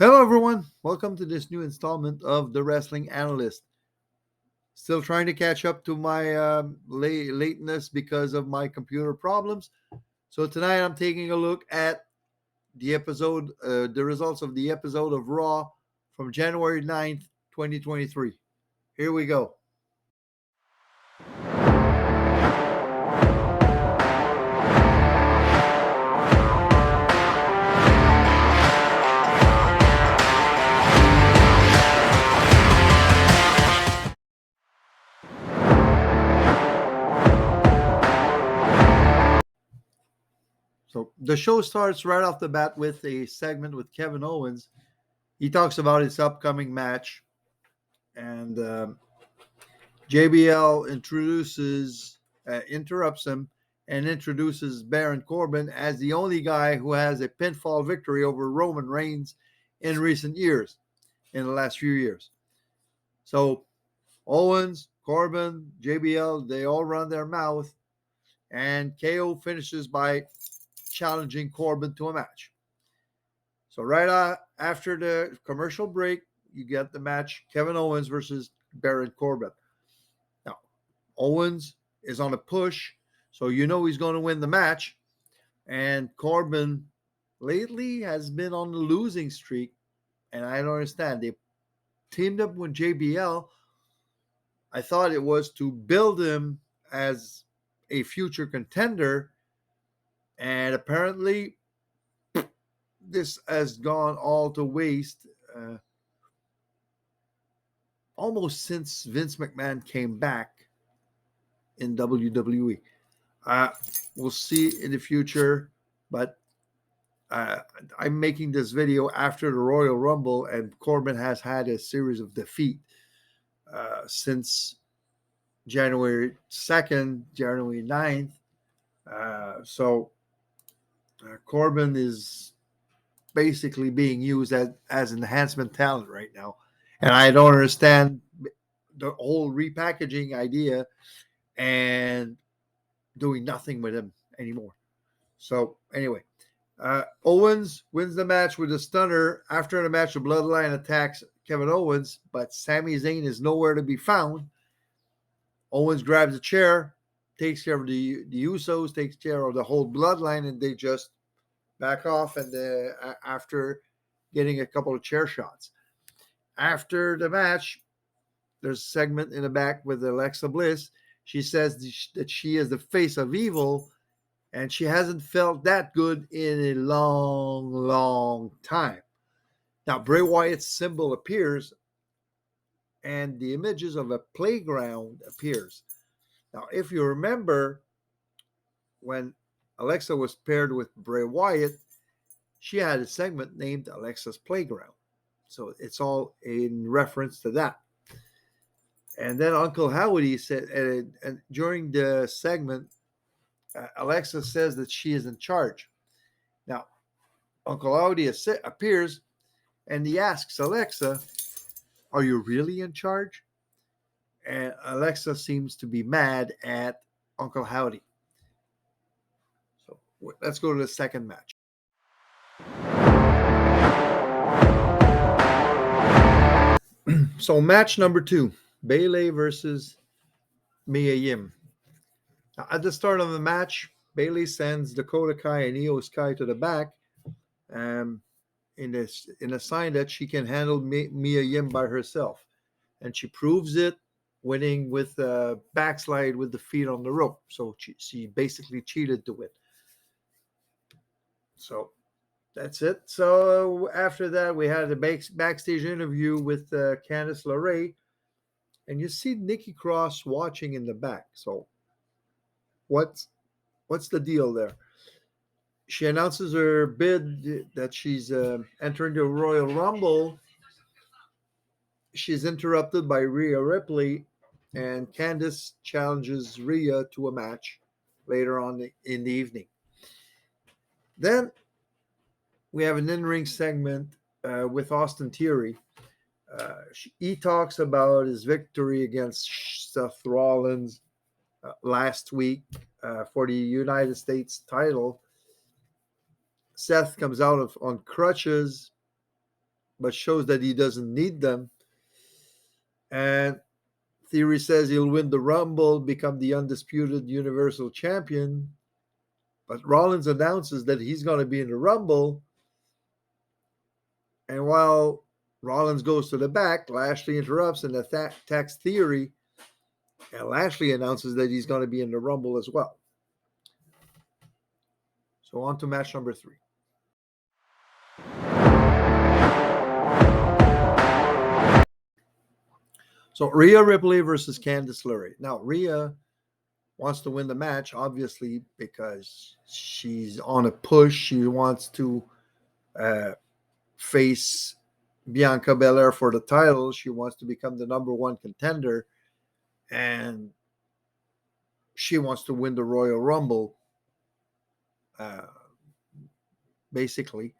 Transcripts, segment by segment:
Hello, everyone. Welcome to this new installment of the Wrestling Analyst. Still trying to catch up to my lateness because of my computer problems. So tonight I'm taking a look at the results of the episode of Raw from January 9th, 2023. Here we go. So the show starts right off the bat with a segment with Kevin Owens. He talks about his upcoming match, and JBL interrupts him, and introduces Baron Corbin as the only guy who has a pinfall victory over Roman Reigns in recent years, in the last few years. So Owens, Corbin, JBL, they all run their mouth, and KO finishes by challenging Corbin to a match. So right after the commercial break, you get the match Kevin Owens versus Baron Corbin. Now, Owens is on a push, so you know he's going to win the match. And Corbin lately has been on the losing streak, and I don't understand. They teamed up with JBL. I thought it was to build him as a future contender, and apparently this has gone all to waste. Almost since Vince McMahon came back in WWE. Uh, we'll see in the future, but uh, I'm making this video after the Royal Rumble, and Corbin has had a series of defeat since January 2nd, January 9th. Corbin is basically being used as enhancement talent right now. And I don't understand the whole repackaging idea and doing nothing with him anymore. So anyway, Owens wins the match with a stunner. After the match, the Bloodline attacks Kevin Owens, but Sami Zayn is nowhere to be found. Owens grabs a chair, takes care of the Usos, takes care of the whole Bloodline, and they just back off. And after getting a couple of chair shots, after the match, there's a segment in the back with Alexa Bliss. She says that she is the face of evil, and she hasn't felt that good in a long, long time. Now, Bray Wyatt's symbol appears, and the images of a playground appears. Now, if you remember, when Alexa was paired with Bray Wyatt, she had a segment named Alexa's Playground. So it's all in reference to that. And then Uncle Howdy said, and during the segment, Alexa says that she is in charge. Now, Uncle Howdy appears, and he asks Alexa, "Are you really in charge?" And Alexa seems to be mad at Uncle Howdy. So let's go to the second match. So match number 2, Bayley versus Mia Yim. Now, at the start of the match, Bayley sends Dakota Kai and Io Sky to the back, in a sign that she can handle Mia Yim by herself, and she proves it, winning with a backslide with the feet on the rope. So she basically cheated to win. So that's it. So after that, we had a backstage interview with Candice LeRae, and you see Nikki Cross watching in the back. So what's the deal there? She announces her bid that she's entering the Royal Rumble. She's interrupted by Rhea Ripley, and Candice challenges Rhea to a match later on in the evening. Then we have an in-ring segment with Austin Theory. He talks about his victory against Seth Rollins last week for the United States title. Seth comes out on crutches, but shows that he doesn't need them. And Theory says he'll win the Rumble, become the undisputed Universal Champion. But Rollins announces that he's going to be in the Rumble. And while Rollins goes to the back, Lashley interrupts and attacks Theory. And Lashley announces that he's going to be in the Rumble as well. So on to match number 3. So Rhea Ripley versus Candice LeRae. Now, Rhea wants to win the match, obviously, because she's on a push. She wants to face Bianca Belair for the title. She wants to become the number 1 contender. And she wants to win the Royal Rumble, basically,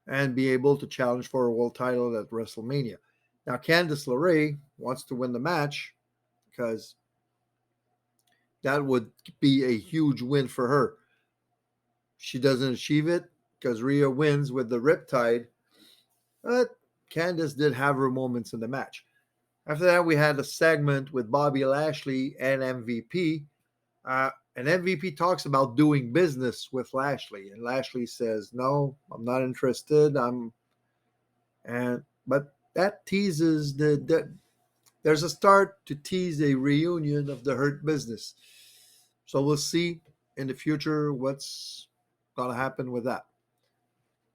and be able to challenge for a world title at WrestleMania. Now, Candice LeRae wants to win the match because that would be a huge win for her. She doesn't achieve it because Rhea wins with the Riptide, but Candice did have her moments in the match. After that, we had a segment with Bobby Lashley and MVP. And MVP talks about doing business with Lashley, and Lashley says, "No, I'm not interested. But that teases there's a start to tease a reunion of the Hurt Business. So we'll see in the future what's going to happen with that.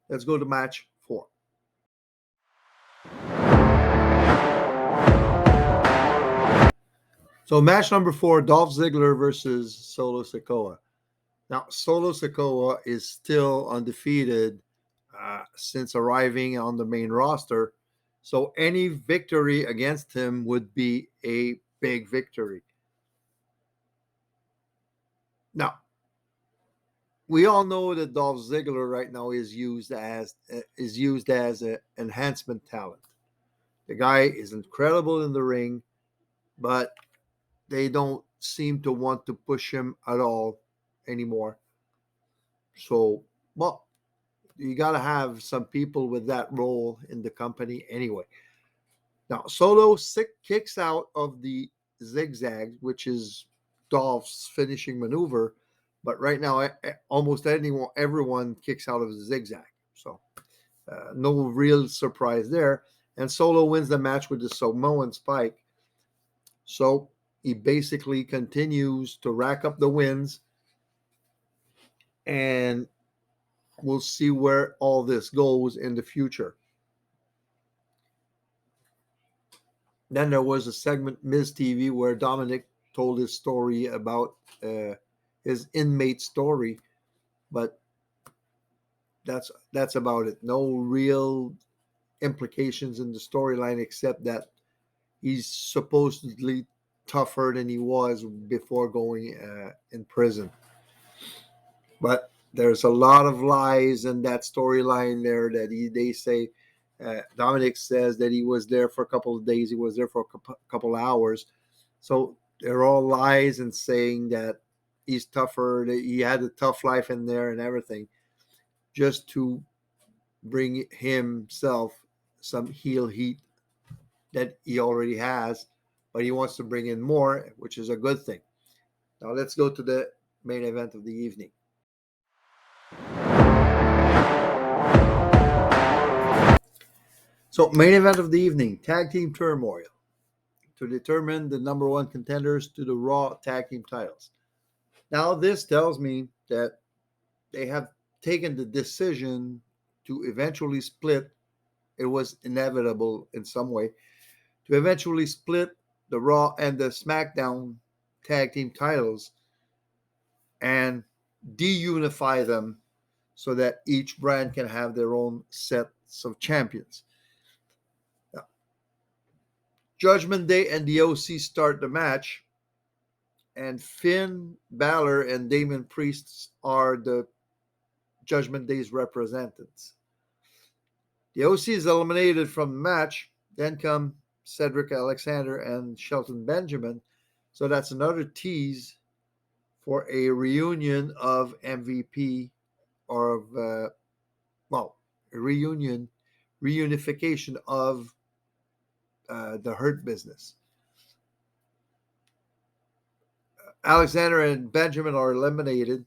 Let's go to match 4. So match number 4, Dolph Ziggler versus Solo Sikoa. Now, Solo Sikoa is still undefeated since arriving on the main roster. So any victory against him would be a big victory. Now, we all know that Dolph Ziggler right now is used as an enhancement talent. The guy is incredible in the ring, but they don't seem to want to push him at all anymore. So, well, you got to have some people with that role in the company anyway. Now, Solo kicks out of the zigzag, which is Dolph's finishing maneuver. But right now, almost everyone kicks out of the zigzag. So no real surprise there. And Solo wins the match with the Samoan spike. So he basically continues to rack up the wins. And we'll see where all this goes in the future. Then there was a segment, Miz TV, where Dominic told his story about his inmate story, but that's about it. No real implications in the storyline except that he's supposedly tougher than he was before going in prison. But there's a lot of lies in that storyline there that they say. Dominic says that he was there for a couple of days. He was there for a couple of hours. So they're all lies and saying that he's tougher, that he had a tough life in there and everything, just to bring himself some heel heat that he already has, but he wants to bring in more, which is a good thing. Now let's go to the main event of the evening. So main event of the evening, tag team turmoil to determine the number 1 contenders to the Raw tag team titles. Now this tells me that they have taken the decision to eventually split. It was inevitable in some way to eventually split the Raw and the SmackDown tag team titles and deunify them so that each brand can have their own sets of champions. Now, Judgment Day and the OC start the match, and Finn Balor and Damon Priest are the Judgment Day's representatives. The OC is eliminated from the match. Then come Cedric Alexander and Shelton Benjamin. So that's another tease for a reunion of MVP or of, a reunion reunification of the Hurt Business. Alexander and Benjamin are eliminated.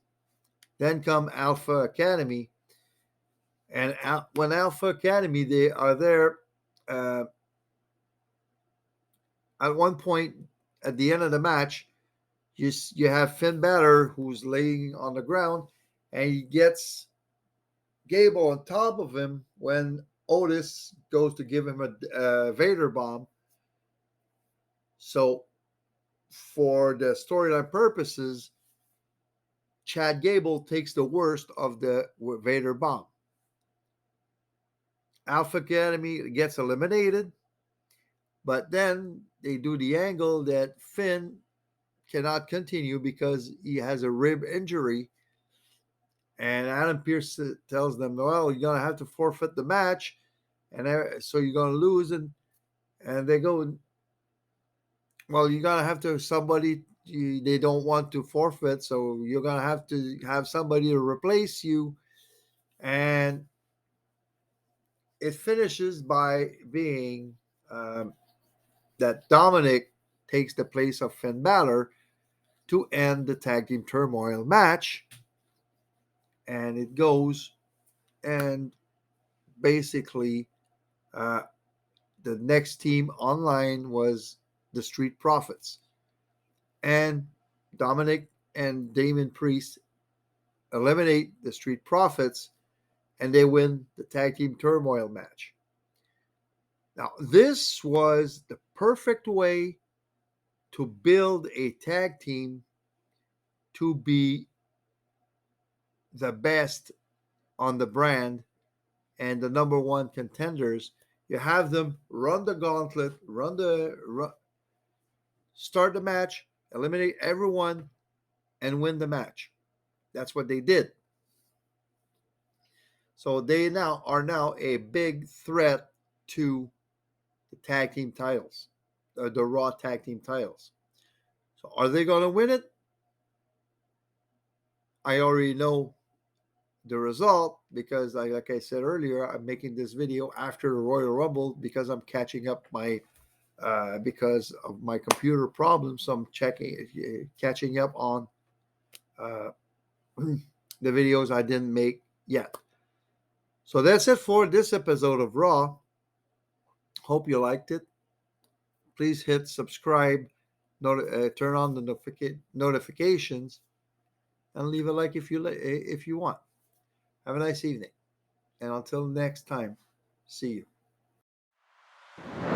Then come Alpha Academy. And when Alpha Academy, they are there, at one point at the end of the match, you have Finn Balor who's laying on the ground, and he gets Gable on top of him when Otis goes to give him a Vader bomb. So, for the storyline purposes, Chad Gable takes the worst of the Vader bomb. Alpha Academy gets eliminated, but then they do the angle that Finn cannot continue because he has a rib injury. And Adam Pearce tells them, well, you're going to have to forfeit the match. And so you're going to lose. And they go, well, you're going to have to somebody, they don't want to forfeit. So you're going to have somebody to replace you. And it finishes by being that Dominic takes the place of Finn Balor to end the tag team turmoil match. And it goes, and basically the next team online was the Street Profits. And Dominic and Damon Priest eliminate the Street Profits, and they win the tag team turmoil match. Now, this was the perfect way to build a tag team to be the best on the brand and the number one contenders. You have them run the gauntlet, start the match, eliminate everyone, and win the match. That's what they did. So they are now a big threat to the tag team titles, the Raw tag team titles. So are they going to win it? I already know the result because, like I said earlier, I'm making this video after the Royal Rumble because I'm catching up because of my computer problems. So I'm catching up on the videos I didn't make yet. So that's it for this episode of Raw. Hope you liked it. Please hit subscribe, turn on the notifications, and leave a like if you want. Have a nice evening. And until next time, see you.